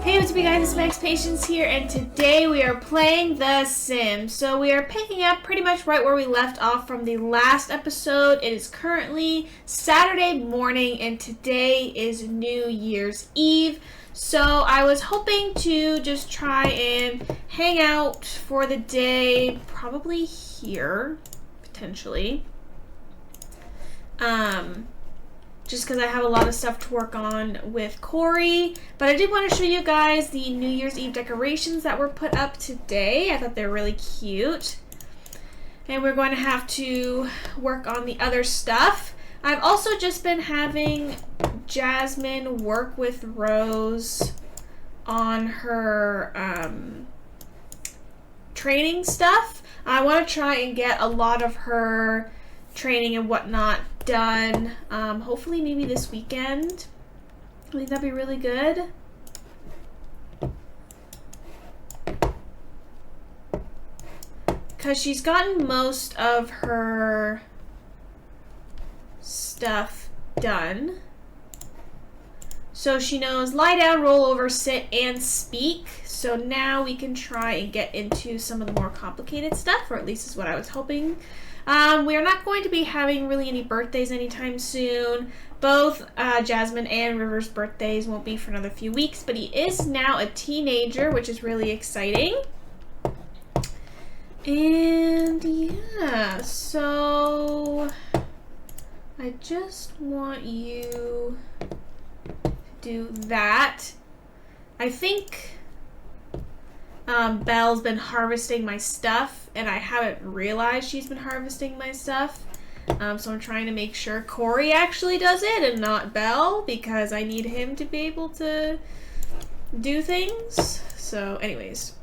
Hey, what's up you guys, it's Max Patience here, and today we are playing The Sims. So we are picking up pretty much right where we left off from the last episode. It is currently Saturday morning, and today is New Year's Eve. So I was hoping to just try and hang out for the day, probably here, potentially. Just because I have a lot of stuff to work on with Corey. But I did want to show you guys the New Year's Eve decorations that were put up today. I thought they were really cute. And we're going to have to work on the other stuff. I've also just been having Jasmine work with Rose on her training stuff. I want to try and get a lot of her training and whatnot done, hopefully maybe this weekend. I think that'd be really good. Because she's gotten most of her stuff done. So she knows lie down, roll over, sit, and speak. So now we can try and get into some of the more complicated stuff, or at least is what I was hoping. We are not going to be having really any birthdays anytime soon. Both Jasmine and River's birthdays won't be for another few weeks, but he is now a teenager, which is really exciting. And yeah, so I just want you to do that. I think Belle's been harvesting my stuff, and I haven't realized she's been harvesting my stuff. So I'm trying to make sure Corey actually does it and not Belle, because I need him to be able to do things. So anyways,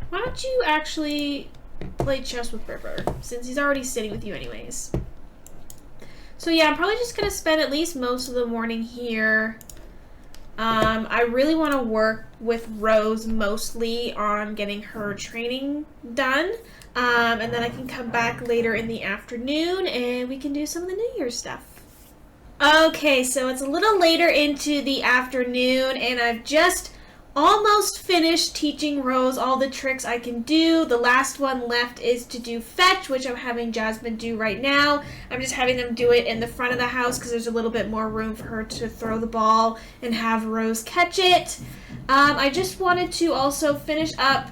why don't you actually play chess with River, since he's already sitting with you anyways. So yeah, I'm probably just gonna spend at least most of the morning here. I really want to work with Rose mostly on getting her training done, and then I can come back later in the afternoon and we can do some of the New Year's stuff. Okay, so it's a little later into the afternoon and I've just almost finished teaching Rose all the tricks I can do. The last one left is to do fetch, which I'm having Jasmine do right now. I'm just having them do it in the front of the house because there's a little bit more room for her to throw the ball and have Rose catch it. I just wanted to also finish up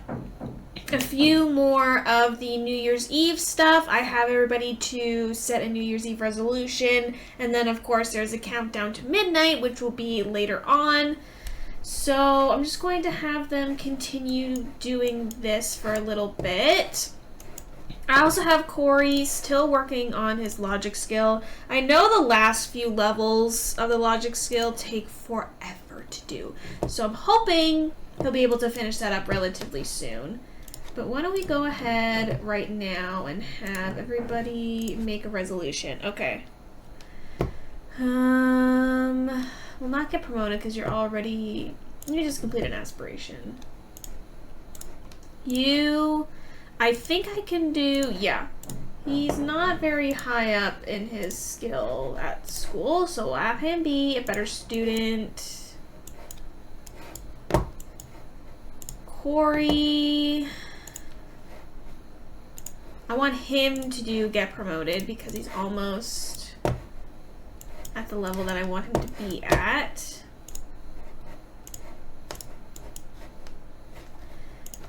a few more of the New Year's Eve stuff. I have everybody to set a New Year's Eve resolution, and then of course there's a countdown to midnight, which will be later on. So I'm just going to have them continue doing this for a little bit. I also have Corey still working on his logic skill. I know the last few levels of the logic skill take forever to do. So I'm hoping he'll be able to finish that up relatively soon. But why don't we go ahead right now and have everybody make a resolution. Okay. Will not get promoted because you're already... You just complete an aspiration. You... I think I can do... Yeah. He's not very high up in his skill at school, so we'll have him be a better student. Corey... I want him to get promoted because he's almost at the level that I want him to be at.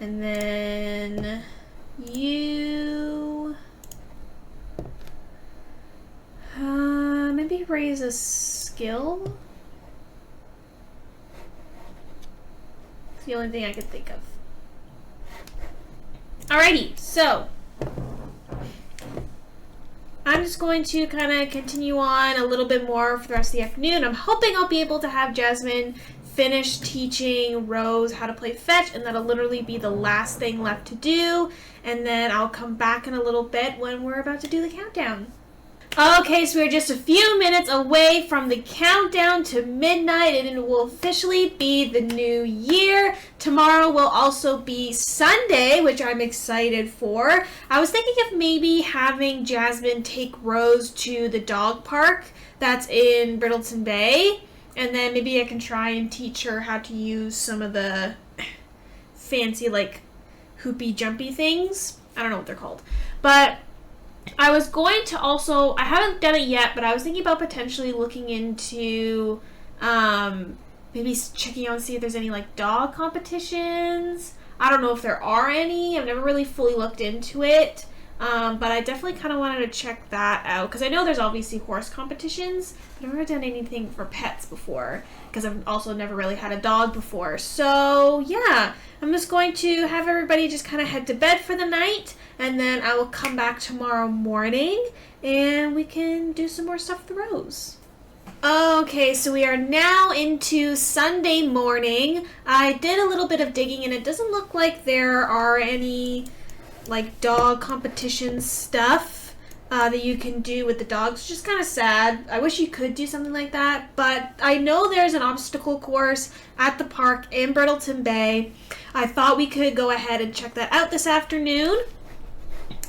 And then you maybe raise a skill. It's the only thing I could think of. Alrighty, so I'm just going to kind of continue on a little bit more for the rest of the afternoon. I'm hoping I'll be able to have Jasmine finish teaching Rose how to play fetch, and that'll literally be the last thing left to do. And then I'll come back in a little bit when we're about to do the countdown. Okay, so we're just a few minutes away from the countdown to midnight, and it will officially be the new year. Tomorrow will also be Sunday, which I'm excited for. I was thinking of maybe having Jasmine take Rose to the dog park that's in Brittleton Bay, And then maybe I can try and teach her how to use some of the fancy, like, hoopy jumpy things. I don't know what they're called. But I was going to also, I haven't done it yet, but I was thinking about potentially looking into maybe checking out and see if there's any like dog competitions. I don't know if there are any. I've never really fully looked into it. But I definitely kind of wanted to check that out because I know there's obviously horse competitions, but I've never done anything for pets before because I've also never really had a dog before. So yeah, I'm just going to have everybody just kind of head to bed for the night, and then I will come back tomorrow morning and we can do some more stuff with Rose. Okay, so we are now into Sunday morning. I did a little bit of digging and it doesn't look like there are any like dog competition stuff that you can do with the dogs. Just kind of sad. I wish you could do something like that, but I know there's an obstacle course at the park in Brittleton Bay. I thought we could go ahead and check that out this afternoon.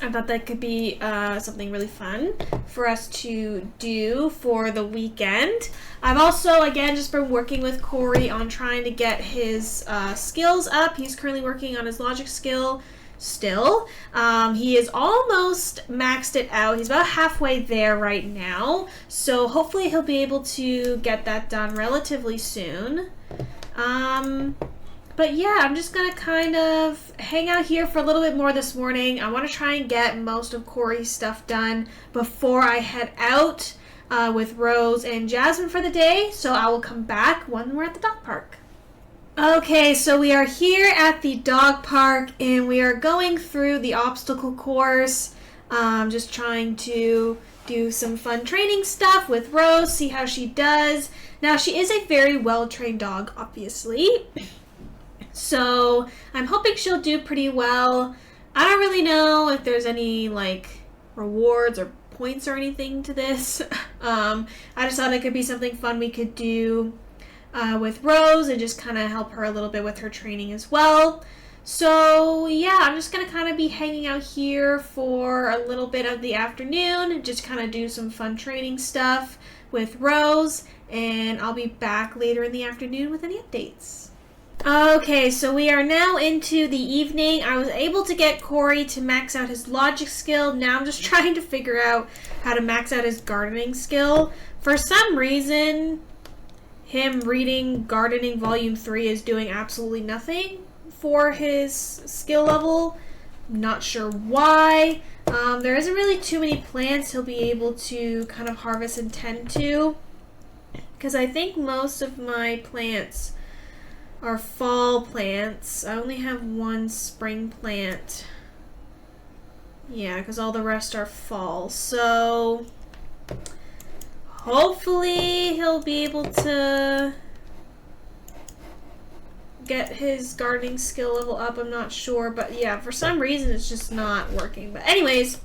I thought that could be something really fun for us to do for the weekend. I've also, again, just been working with Corey on trying to get his skills up. He's currently working on his logic skill still. He is almost maxed it out. He's about halfway there right now. So hopefully he'll be able to get that done relatively soon. But yeah, I'm just going to kind of hang out here for a little bit more this morning. I want to try and get most of Corey's stuff done before I head out with Rose and Jasmine for the day. So I will come back when we're at the dog park. Okay, so we are here at the dog park and we are going through the obstacle course. Just trying to do some fun training stuff with Rose, see how she does. Now, she is a very well-trained dog, obviously. So I'm hoping she'll do pretty well. I don't really know if there's any like rewards or points or anything to this. I just thought it could be something fun we could do with Rose and just kind of help her a little bit with her training as well. So yeah, I'm just going to kind of be hanging out here for a little bit of the afternoon and just kind of do some fun training stuff with Rose, and I'll be back later in the afternoon with any updates. Okay, so we are now into the evening. I was able to get Corey to max out his logic skill. Now I'm just trying to figure out how to max out his gardening skill. For some reason, him reading Gardening Volume 3 is doing absolutely nothing for his skill level. Not sure why. There isn't really too many plants he'll be able to kind of harvest and tend to, because I think most of my plants are fall plants. I only have one spring plant. Yeah, because all the rest are fall. So hopefully he'll be able to get his gardening skill level up. I'm not sure, but yeah, for some reason it's just not working. But anyways,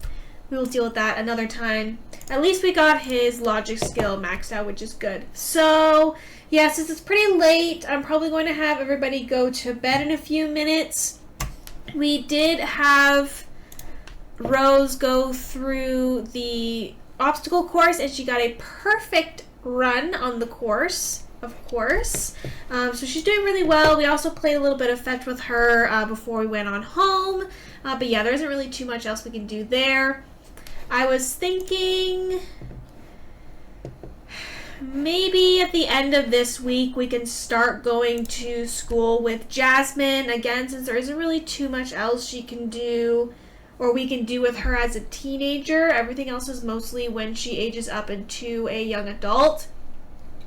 we will deal with that another time. At least we got his logic skill maxed out, which is good. So yeah, since it's pretty late, I'm probably going to have everybody go to bed in a few minutes. We did have Rose go through the obstacle course, and she got a perfect run on the course, of course. So she's doing really well. We also played a little bit of fetch with her before we went on home. But yeah, there isn't really too much else we can do there. I was thinking maybe at the end of this week we can start going to school with Jasmine again, since there isn't really too much else she can do or we can do with her as a teenager. Everything else is mostly when she ages up into a young adult.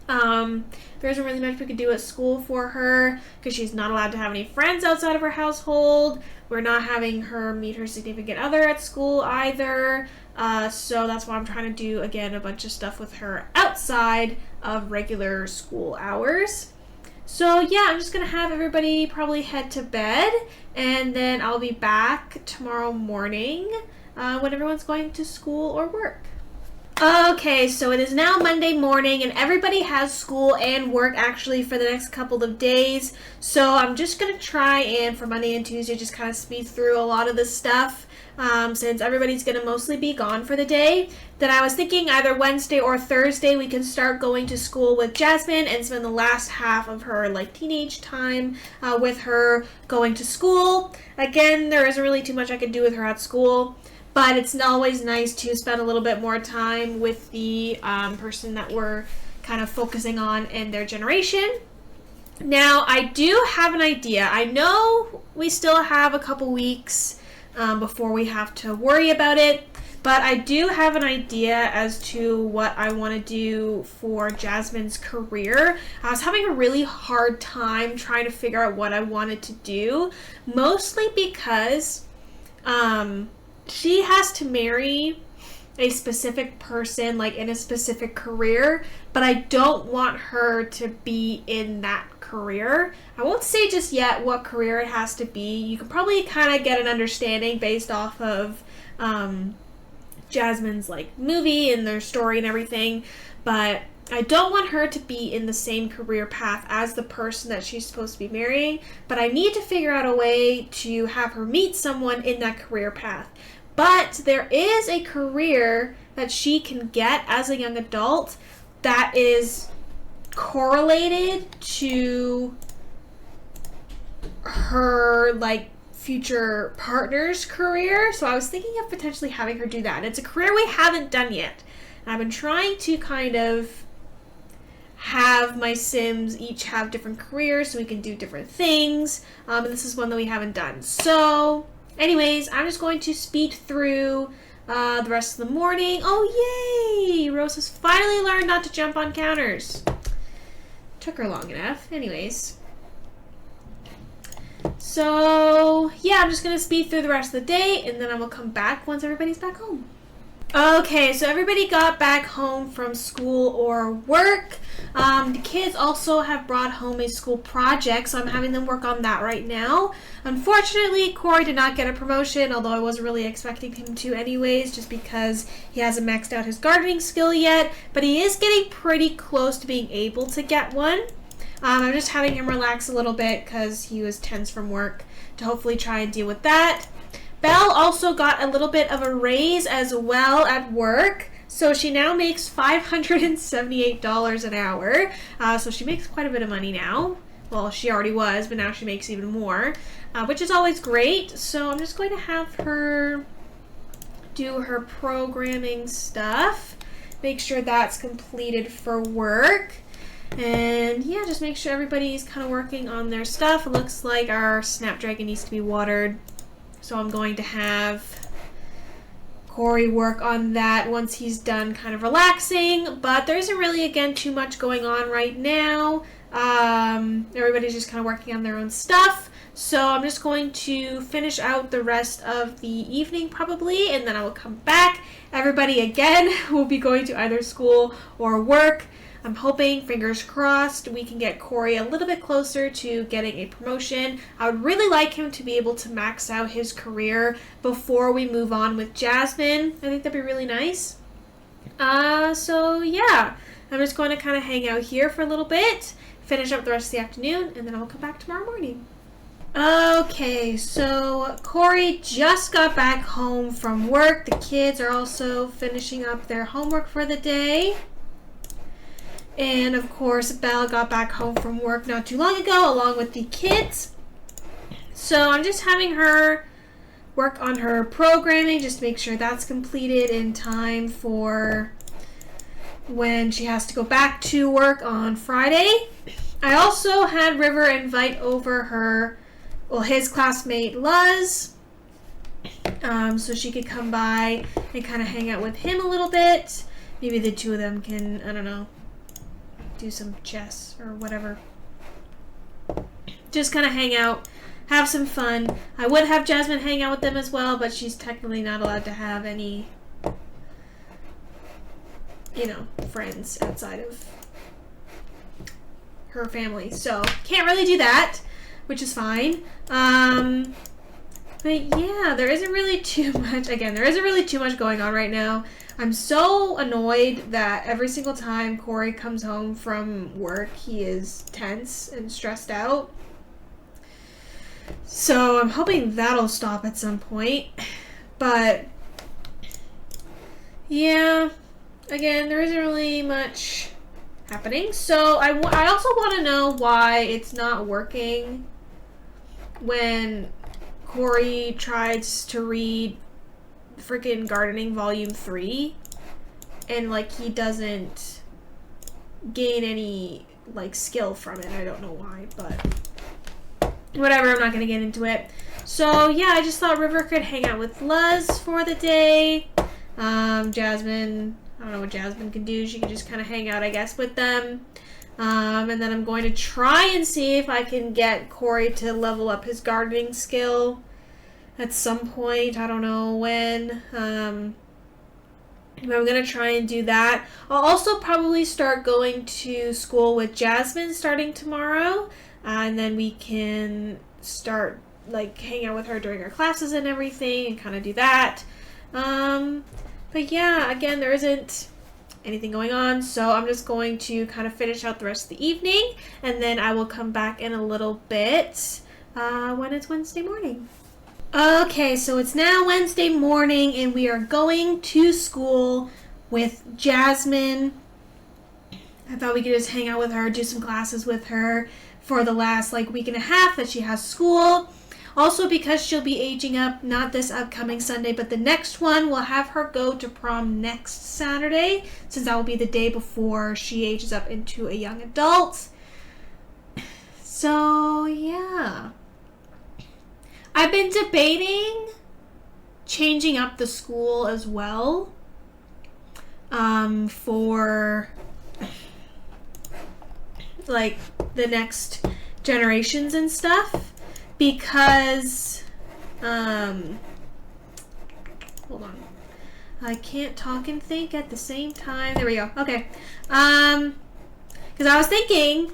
There isn't really much we could do at school for her because she's not allowed to have any friends outside of her household. We're not having her meet her significant other at school either. So that's why I'm trying to do, again, a bunch of stuff with her outside of regular school hours. So yeah, I'm just going to have everybody probably head to bed, and then I'll be back tomorrow morning when everyone's going to school or work. Okay, so it is now Monday morning, and everybody has school and work actually for the next couple of days. So I'm just going to try and for Monday and Tuesday just kind of speed through a lot of this stuff. since everybody's going to mostly be gone for the day. Then I was thinking either Wednesday or Thursday we can start going to school with Jasmine and spend the last half of her like teenage time with her going to school. Again, there isn't really too much I can do with her at school, but it's always nice to spend a little bit more time with the person that we're kind of focusing on in their generation. Now, I do have an idea. I know we still have a couple weeks before we have to worry about it, but I do have an idea as to what I want to do for Jasmine's career. I was having a really hard time trying to figure out what I wanted to do, mostly because she has to marry a specific person, like in a specific career, but I don't want her to be in that career. I won't say just yet what career it has to be. You can probably kind of get an understanding based off of Jasmine's like movie and their story and everything, but I don't want her to be in the same career path as the person that she's supposed to be marrying, but I need to figure out a way to have her meet someone in that career path. But there is a career that she can get as a young adult that is correlated to her like future partner's career. So I was thinking of potentially having her do that. And it's a career we haven't done yet. And I've been trying to kind of have my Sims each have different careers so we can do different things. And this is one that we haven't done. So anyways, I'm just going to speed through the rest of the morning. Oh, yay! Rose has finally learned not to jump on counters. Took her long enough. Anyways. So, yeah, I'm just going to speed through the rest of the day, and then I will come back once everybody's back home. Okay, so everybody got back home from school or work. The kids also have brought home a school project, so I'm having them work on that right now. Unfortunately, Corey did not get a promotion, although I wasn't really expecting him to anyways, just because he hasn't maxed out his gardening skill yet, but he is getting pretty close to being able to get one. I'm just having him relax a little bit because he was tense from work to hopefully try and deal with that. Belle also got a little bit of a raise as well at work, so she now makes $578 an hour. So she makes quite a bit of money now. Well, she already was, but now she makes even more, which is always great. So I'm just going to have her do her programming stuff, make sure that's completed for work. And yeah, just make sure everybody's kind of working on their stuff. It looks like our Snapdragon needs to be watered. So I'm going to have Corey work on that once he's done kind of relaxing. But there isn't really, again, too much going on right now. Everybody's just kind of working on their own stuff. So I'm just going to finish out the rest of the evening probably, and then I will come back. Everybody, again, will be going to either school or work. I'm hoping, fingers crossed, we can get Corey a little bit closer to getting a promotion. I would really like him to be able to max out his career before we move on with Jasmine. I think that'd be really nice. So yeah, I'm just going to kind of hang out here for a little bit, finish up the rest of the afternoon, and then I'll come back tomorrow morning. Okay, so Corey just got back home from work. The kids are also finishing up their homework for the day. And of course, Belle got back home from work not too long ago, along with the kids. So I'm just having her work on her programming, just to make sure that's completed in time for when she has to go back to work on Friday. I also had River invite over his classmate Luz, so she could come by and kind of hang out with him a little bit. Maybe the two of them can, I don't know, do some chess or whatever. Just kind of hang out, have some fun. I would have Jasmine hang out with them as well, but she's technically not allowed to have any, friends outside of her family. So can't really do that, which is fine. But yeah, there isn't really too much going on right now. I'm so annoyed that every single time Corey comes home from work, he is tense and stressed out. So I'm hoping that'll stop at some point. But yeah, again, there isn't really much happening. So I also want to know why it's not working when Corey tries to read freaking Gardening Volume 3 and like he doesn't gain any like skill from it. I don't know why, but whatever, I'm not gonna get into it. So yeah, I just thought River could hang out with Luz for the day. Jasmine, I don't know what Jasmine can do. She can just kind of hang out, I guess, with them. And then I'm going to try and see if I can get Corey to level up his gardening skill at some point. I don't know when. But I'm going to try and do that. I'll also probably start going to school with Jasmine starting tomorrow. And then we can start, like, hang out with her during our classes and everything and kind of do that. But yeah, again, there isn't anything going on, so I'm just going to kind of finish out the rest of the evening, and then I will come back in a little bit when it's Wednesday morning. Okay, so it's now Wednesday morning, and we are going to school with Jasmine. I thought we could just hang out with her, do some classes with her for the last like week and a half that she has school. Also, because she'll be aging up, not this upcoming Sunday, but the next one, we'll have her go to prom next Saturday, since that will be the day before she ages up into a young adult. So, yeah. I've been debating changing up the school as well, for, like, the next generations and stuff. Because, hold on. I can't talk and think at the same time. There we go. Okay. Because I was thinking,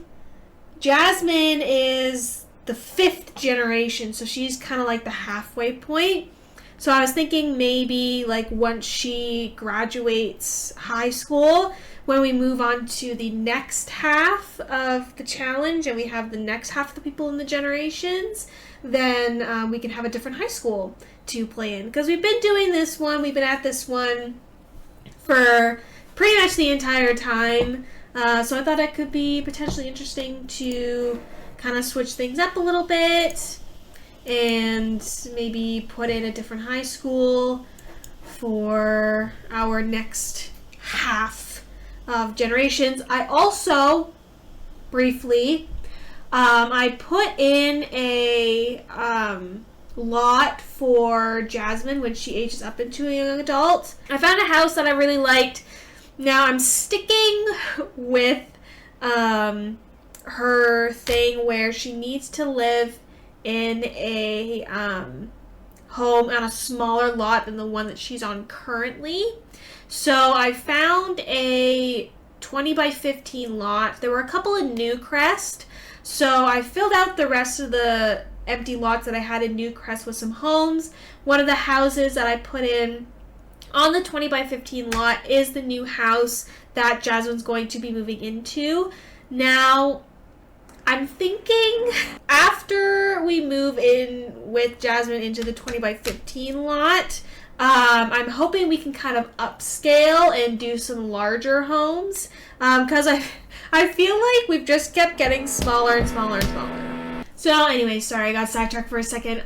Jasmine is the 5th generation, so she's kind of like the halfway point. So I was thinking maybe, like, once she graduates high school, when we move on to the next half of the challenge and we have the next half of the people in the generations, then we can have a different high school to play in. Because we've been doing this one, we've been at this one for pretty much the entire time. So I thought it could be potentially interesting to kind of switch things up a little bit and maybe put in a different high school for our next half of generations. I also, briefly, I put in a lot for Jasmine when she ages up into a young adult. I found a house that I really liked. Now I'm sticking with her thing where she needs to live in a home on a smaller lot than the one that she's on currently. So I found a 20 by 15 lot. There were a couple in Newcrest, so I filled out the rest of the empty lots that I had in Newcrest with some homes. One of the houses that I put in on the 20 by 15 lot is the new house that Jasmine's going to be moving into. Now, I'm thinking after we move in with Jasmine into the 20 by 15 lot, I'm hoping we can kind of upscale and do some larger homes, because I feel like we've just kept getting smaller and smaller and smaller. So anyway, sorry, I got sidetracked for a second.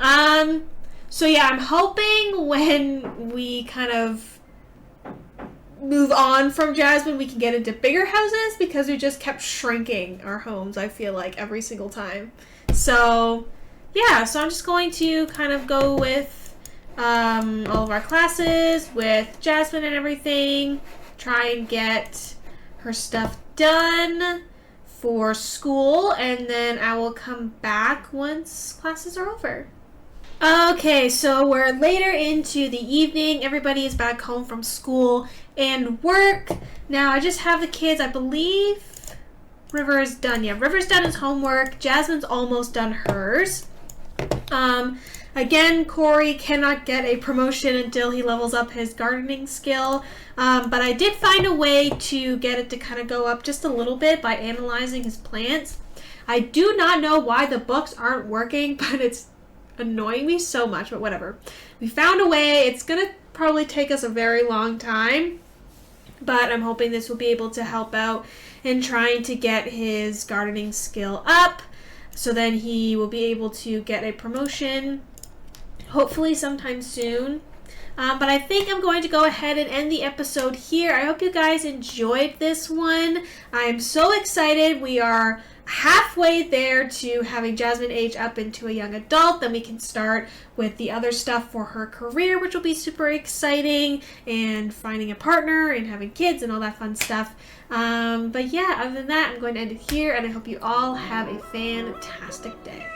So yeah, I'm hoping when we kind of move on from Jasmine, we can get into bigger houses, because we just kept shrinking our homes, I feel like, every single time. So yeah, so I'm just going to kind of go with all of our classes with Jasmine and everything, try and get her stuff done for school, and then I will come back once classes are over. Okay, so we're later into the evening. Everybody is back home from school and work. Now I just have the kids. I believe River is done. Yeah, River's done his homework. Jasmine's almost done hers. Again, Corey cannot get a promotion until he levels up his gardening skill, but I did find a way to get it to kind of go up just a little bit by analyzing his plants. I do not know why the books aren't working, but it's annoying me so much, but whatever. We found a way. It's going to probably take us a very long time, but I'm hoping this will be able to help out in trying to get his gardening skill up, so then he will be able to get a promotion, hopefully sometime soon. But I think I'm going to go ahead and end the episode here. I hope you guys enjoyed this one. I'm so excited. We are halfway there to having Jasmine age up into a young adult. Then we can start with the other stuff for her career, which will be super exciting, and finding a partner and having kids and all that fun stuff. But yeah, other than that, I'm going to end it here, and I hope you all have a fantastic day.